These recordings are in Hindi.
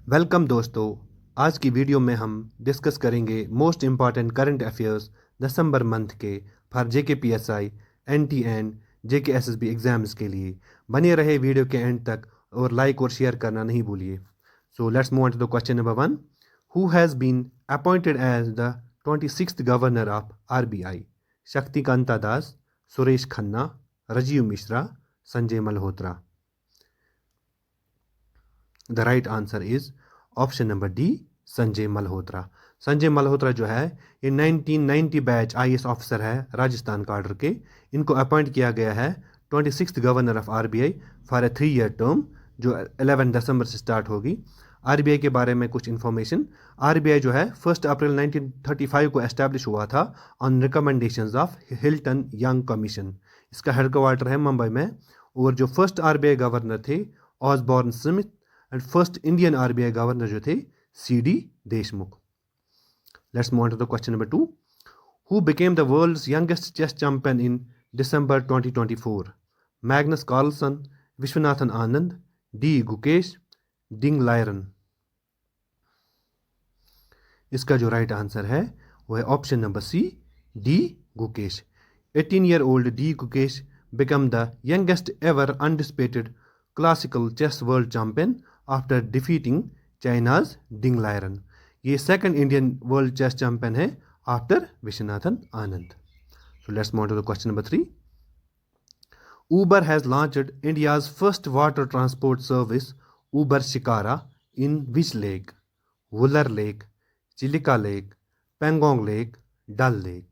वेलकम दोस्तों। आज की वीडियो में हम डिस्कस करेंगे मोस्ट इम्पॉर्टेंट करंट अफेयर्स दिसंबर मंथ के for JKPSI, NT and JKSSB exams के लिए। बने रहे वीडियो के एंड तक और लाइक और शेयर करना नहीं भूलिए। So let's move on to the question number 1। Who has been appointed as the 26th governor of RBI? Shaktikanta Das, Suresh Khanna, Rajiv Mishra, Sanjay Malhotra. The right answer is option number D, Sanjay Malhotra. Sanjay Malhotra जो है ये 1990 बैच IAS ऑफिसर है राजस्थान काडर के। इनको अपॉइंट किया गया है 26th governor of RBI for a 3-year term जो 11 दिसंबर से स्टार्ट होगी। RBI के बारे में कुछ इन्फॉर्मेशन। RBI जो है 1 अप्रैल 1935 को एस्टैब्लिश हुआ था on recommendations of Hilton Young commission. इसका हेडक्वार्टर है मुंबई में। और जो फर्स्ट RBI गवर्नर थे Osborne Smith and first Indian RBI governor जो थे CD Deshmukh. Let's move on to the question number 2। Who became the world's youngest chess champion in December 2024? Magnus Carlsen, Viswanathan Anand, D Gukesh, Ding Liren. इसका जो राइट आंसर है वो है option number C, D Gukesh. 18-year-old D Gukesh became the youngest ever undisputed classical chess world champion after defeating China's Ding Liren. ये second Indian world chess champion है after Viswanathan Anand. So let's move on to the question number 3. Uber has launched India's first water transport service, Uber Shikara, in which lake? Wular Lake, Chilika Lake, Pangong Lake, Dal Lake.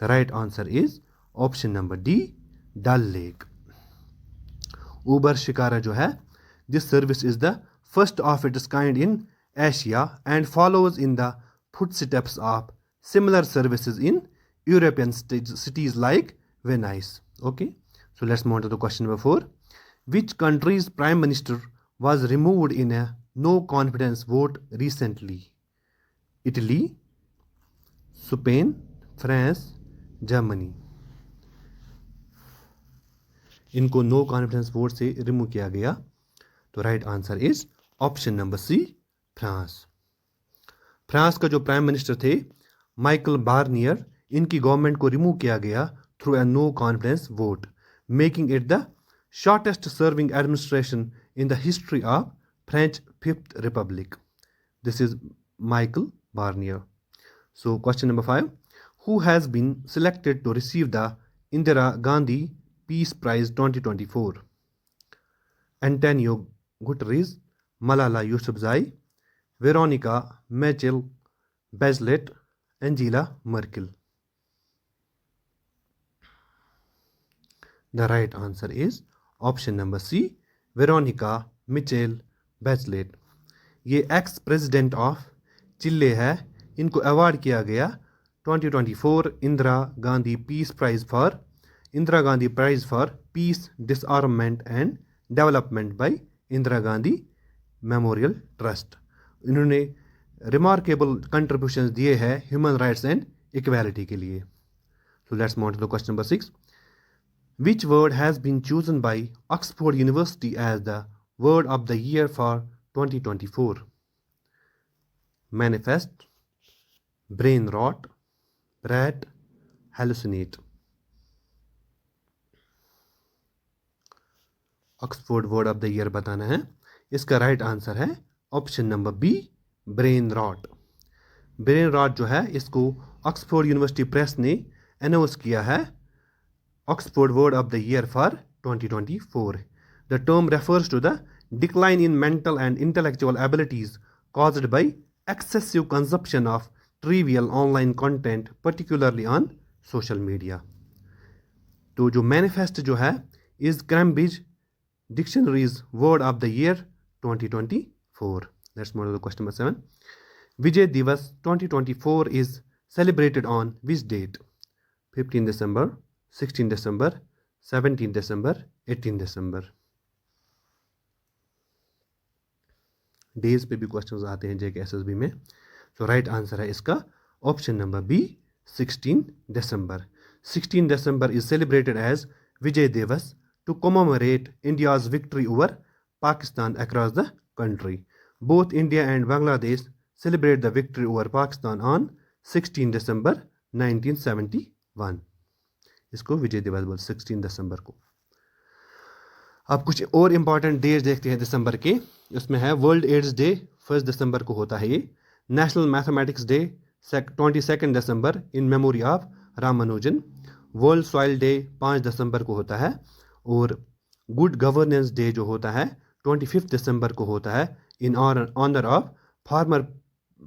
The right answer is option number D, Dal Lake. Uber Shikara जो है, this service is the first of its kind in Asia and follows in the footsteps of similar services in European cities like Venice. Okay, so let's move on to the question number 4. Which country's prime minister was removed in a no confidence vote recently? Italy, Spain, France, Germany. इनको नो कॉन्फिडेंस वोट से रिमूव किया गया। तो right answer is option number C, France. France का जो प्राइम मिनिस्टर थे माइकल बार्नियर, इनकी गवर्नमेंट को रिमूव किया गया through a no confidence vote, making it the shortest serving administration in the history of French fifth republic. This is Michel Barnier. So question number 5. Who has been selected to receive the Indira Gandhi Peace Prize 2024? Antonio Guterres, Malala Yousafzai, Veronica Mitchell Bachelet, Angela Merkel. The right answer is option number C, Veronica Mitchell Bachelet. ये एक्स प्रेसिडेंट ऑफ चिले है। इनको अवार्ड किया गया 2024 Indira Gandhi prize for peace, disarmament and development by Indira Gandhi memorial trust. इन्होंने रिमार्केबल कंट्रीब्यूशंस दिए हैं ह्यूमन राइट्स एंड इक्वालिटी के लिए। So let's move on to the question number 6. Which word has been chosen by Oxford University as the word of the year for 2024? Manifest, brain rot, brat, hallucinate. Oxford word of the year बताना है। इसका राइट आंसर है option number B, brain rot. Brain rot जो है इसको ऑक्सफोर्ड यूनिवर्सिटी प्रेस ने अनाउंस किया है Oxford word of the year for 2024. The term refers to the decline in mental and intellectual abilities caused by excessive consumption of trivial online content particularly on social media. तो जो मैनिफेस्ट जो है is Cambridge Dictionary's word of the year 2024. Let's move to the question number 7. Vijay Diwas 2024 is celebrated on which date? 15 December, 16 December, 17 December, 18 December. Days पे भी क्वेश्चंस आते हैं JKSSB में। सो राइट आंसर है इसका option number B, 16 December. 16 December is celebrated as Vijay Diwas to commemorate India's victory over Pakistan across the country. Both India and Bangladesh celebrate the victory over Pakistan on 16 December 1971. इसको विजय दिवस बोल 16 दिसंबर को। अब कुछ और इम्पॉर्टेंट डेज देखते हैं दिसंबर के। उसमें है वर्ल्ड एड्स डे 1 दिसंबर को होता है ये। National mathematics day 22 December in memory of Ramanujan. World soil day 5 दिसंबर को होता है। और गुड गवर्नेंस डे जो होता है 25 दिसंबर को होता है in honour of former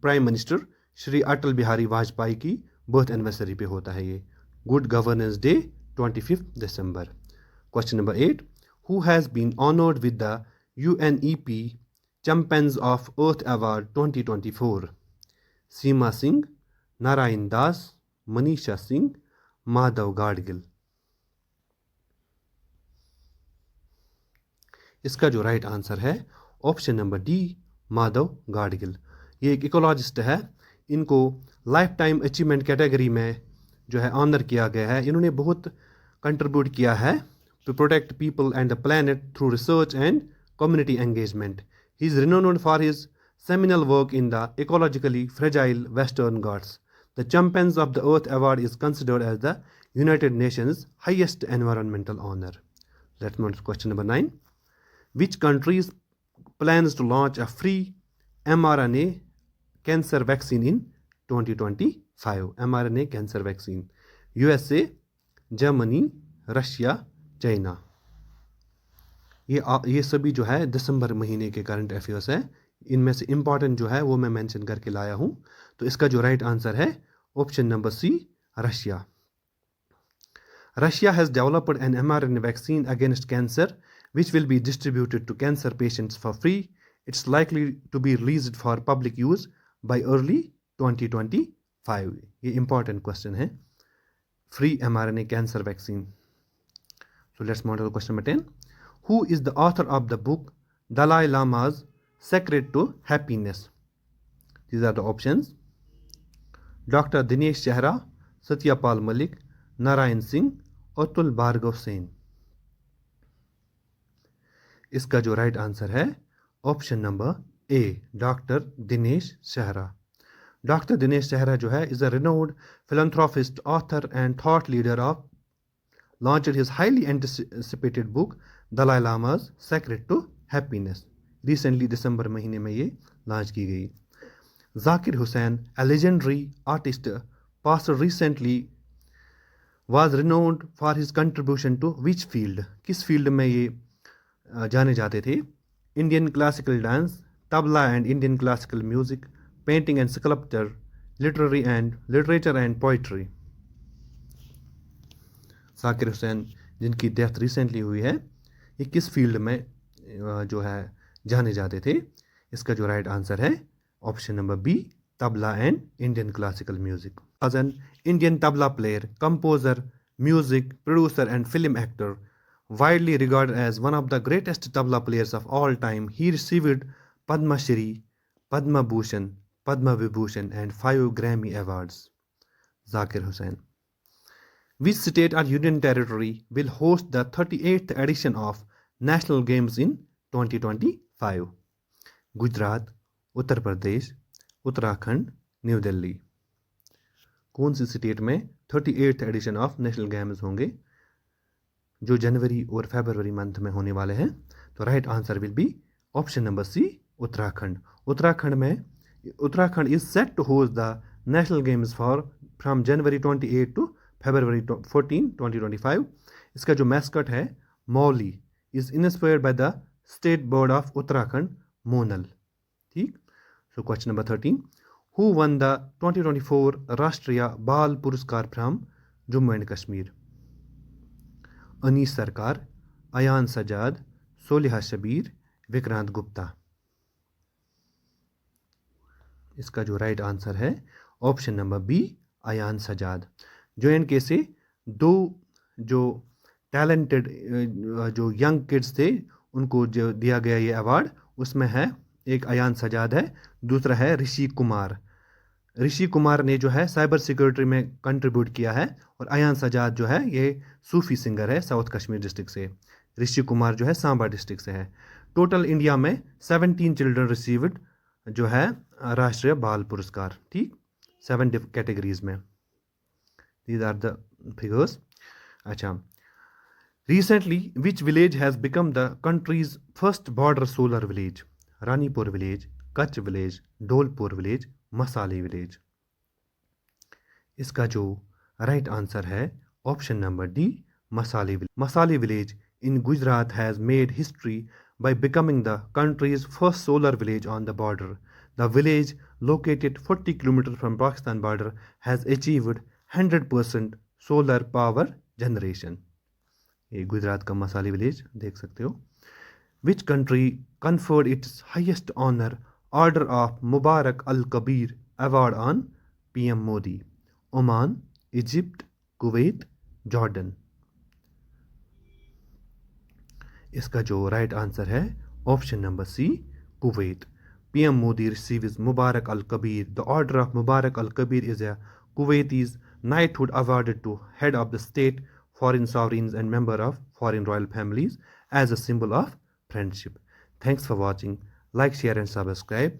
prime minister Shri Atal Bihari Vajpayee की बर्थ एनिवर्सरी पे होता है ये गुड गवर्नेंस डे 25 दिसंबर। Question number 8, who has been honored with the UNEP Champions of Earth Award 2024? सीमा सिंह, नारायण दास, मनीषा सिंह, माधव गाडगिल। इसका जो राइट आंसर है option number D, Madhav Gadgil. ये एक इकोलॉजिस्ट है। इनको लाइफ टाइम अचीवमेंट कैटेगरी में जो है ऑनर किया गया है। इन्होंने बहुत कंट्रीब्यूट किया है to protect people and the planet through research and community engagement. He is renowned for his seminal work in the ecologically fragile Western Ghats. The Champions of the Earth Award is considered as the United Nations' highest environmental honor. Let's move to question number 9. Which countries plans to launch a free mRNA cancer vaccine in 2025? mRNA cancer vaccine. USA, Germany, Russia, China. ये सभी जो है दिसंबर महीने के करंट अफेयर्स है। इनमें से इंपॉर्टेंट जो है वो मैं मेंशन करके लाया हूं। तो इसका जो राइट आंसर है option number C, Russia. Russia has developed an mRNA vaccine against cancer which will be distributed to cancer patients for free. It's likely to be released for public use by early 2025. ये इंपॉर्टेंट क्वेश्चन है, free mRNA cancer vaccine. So let's move to question number 10. Who is the author of the book Dalai Lama's Secret to Happiness? These are the options. Dr. Dinesh Chehra, Satyapal Malik, Narayan Singh, Atul Bhargav Sen. इसका जो राइट आंसर है option number A, doctor Dinesh चेहरा। डॉक्टर दिनेश चेहरा जो है is a renowned philanthropist, author and thought leader of launched his highly anticipated book Dalai Lama's Secret to Happiness. Recently दिसंबर महीने में ये लॉन्च की गई। Zakir Hussain, a legendary artist, passed recently, was renowned for his contribution to which field? किस फील्ड में ये जाने जाते थे? Indian classical dance, tabla and Indian classical music, painting and sculpture, literature and poetry. Zakir Hussain जिनकी डेथ रिसेंटली हुई है, ये किस फील्ड में जो है जाने जाते थे? इसका जो राइट आंसर है option number B, tabla and Indian classical music. As an Indian tabla player, composer, music producer and film actor, widely regarded as one of the greatest tabla players of all time, he received Padma Shri, Padma Bhushan, Padma Vibhushan and 5 Grammy Awards. Zakir Hussain. Which state or union territory will host the 38th edition of National Games in 2025? Gujarat, Uttar Pradesh, Uttarakhand, new Delhi. कौन सी स्टेट में 38th addition of national games होंगे जो जनवरी और फरवरी मंथ में होने वाले हैं? तो right answer will be option number C, Uttarakhand. Uttarakhand is set to host the national games from January 28 to February 14, 2025। इसका जो मैस्कट है Mauli is inspired by the state board of Uttarakhand, Monal. ठीक। So question number 13, who won the 2024 Rashtriya Bal Puraskar from Jammu and Kashmir? Anis Sarkar, Ayan Sajad, Soliha Shabir, Vikrant Gupta. इसका जो राइट आंसर है option number B, Ayan Sajad. JNK से 2 जो टैलेंटेड जो यंग किड्स थे उनको जो दिया गया ये अवार्ड, उसमें है एक अयान सजाद है, दूसरा है ऋषि कुमार। ऋषि कुमार ने जो है साइबर सिक्योरिटी में कंट्रीब्यूट किया है और अयान सजाद जो है ये सूफी सिंगर है साउथ कश्मीर डिस्ट्रिक्ट से। ऋषि कुमार जो है सांबा डिस्ट्रिक्ट से है। टोटल इंडिया में 17 चिल्ड्रन रिसीव्ड जो है राष्ट्रीय बाल पुरस्कार, ठीक, 7 कैटेगरीज में। These are the figures. अच्छा, recently which village has become the country's first border solar village? Ranipur village, Kutch village, Dholpur village, Masali village। इसका जो राइट आंसर है option number D, Masali village. Masali village in Gujarat has made history by becoming the country's first solar village on the border. The village, located 40 kilometers from Pakistan border, has achieved 100% solar power generation. ये गुजरात का मसाली विलेज देख सकते हो। Which country conferred its highest honor, Order of Mubarak al-Kabir award on PM Modi? Oman, Egypt, Kuwait, Jordan. इसका जो राइट आंसर है option number C, Kuwait. PM Modi receives Mubarak al-Kabir. The Order of Mubarak al-Kabir is a Kuwaiti's knighthood awarded to head of the state, foreign sovereigns and member of foreign royal families as a symbol of friendship. Thanks for watching. Like, share and subscribe.